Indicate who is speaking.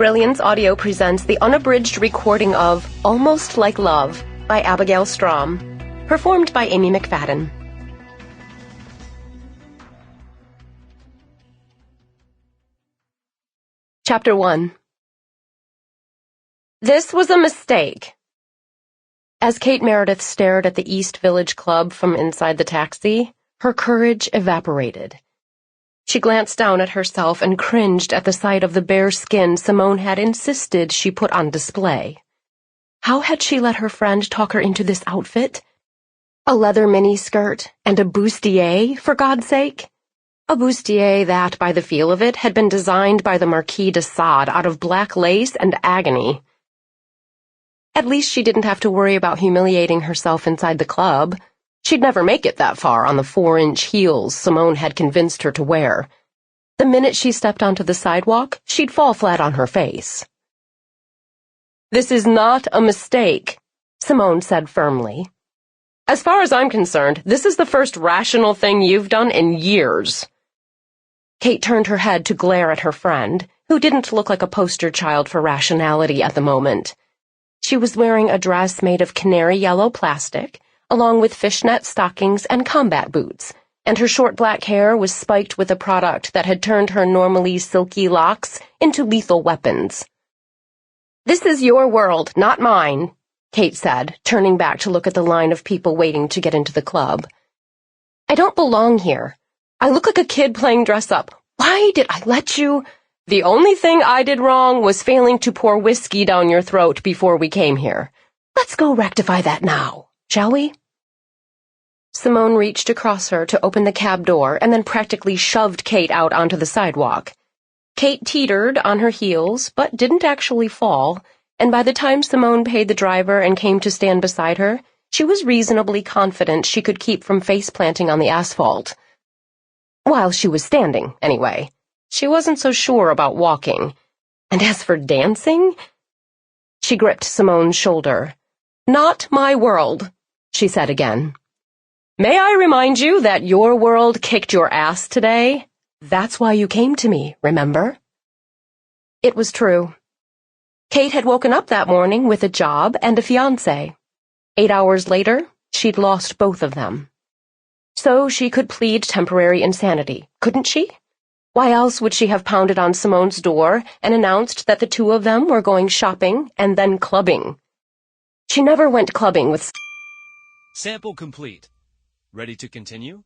Speaker 1: Brilliance Audio presents the unabridged recording of Almost Like Love by Abigail Strom, performed by Amy McFadden. Chapter 1. This was a mistake. As Kate Meredith stared at the East Village Club from inside the taxi, her courage evaporated. She glanced down at herself and cringed at the sight of the bare skin Simone had insisted she put on display. How had she let her friend talk her into this outfit? A leather miniskirt and a bustier, for God's sake? A bustier that, by the feel of it, had been designed by the Marquis de Sade out of black lace and agony. At least she didn't have to worry about humiliating herself inside the club. She'd never make it that far on the 4-inch heels Simone had convinced her to wear. The minute she stepped onto the sidewalk, she'd fall flat on her face. "This is not a mistake," Simone said firmly. "As far as I'm concerned, this is the first rational thing you've done in years." Kate turned her head to glare at her friend, who didn't look like a poster child for rationality at the moment. She was wearing a dress made of canary yellow plastic, along with fishnet stockings and combat boots, and her short black hair was spiked with a product that had turned her normally silky locks into lethal weapons. "This is your world, not mine," Kate said, turning back to look at the line of people waiting to get into the club. "I don't belong here. I look like a kid playing dress-up. Why did I let you—" "The only thing I did wrong was failing to pour whiskey down your throat before we came here. Let's go rectify that now, shall we?" Simone reached across her to open the cab door and then practically shoved Kate out onto the sidewalk. Kate teetered on her heels, but didn't actually fall, and by the time Simone paid the driver and came to stand beside her, she was reasonably confident she could keep from face-planting on the asphalt. While she was standing, anyway. She wasn't so sure about walking. And as for dancing? She gripped Simone's shoulder. "Not my world," she said again. "May I remind you that your world kicked your ass today? That's why you came to me, remember?" It was true. Kate had woken up that morning with a job and a fiancé. 8 hours later, she'd lost both of them. So she could plead temporary insanity, couldn't she? Why else would she have pounded on Simone's door and announced that the two of them were going shopping and then clubbing? She never went clubbing with...
Speaker 2: Sample complete. Ready to continue?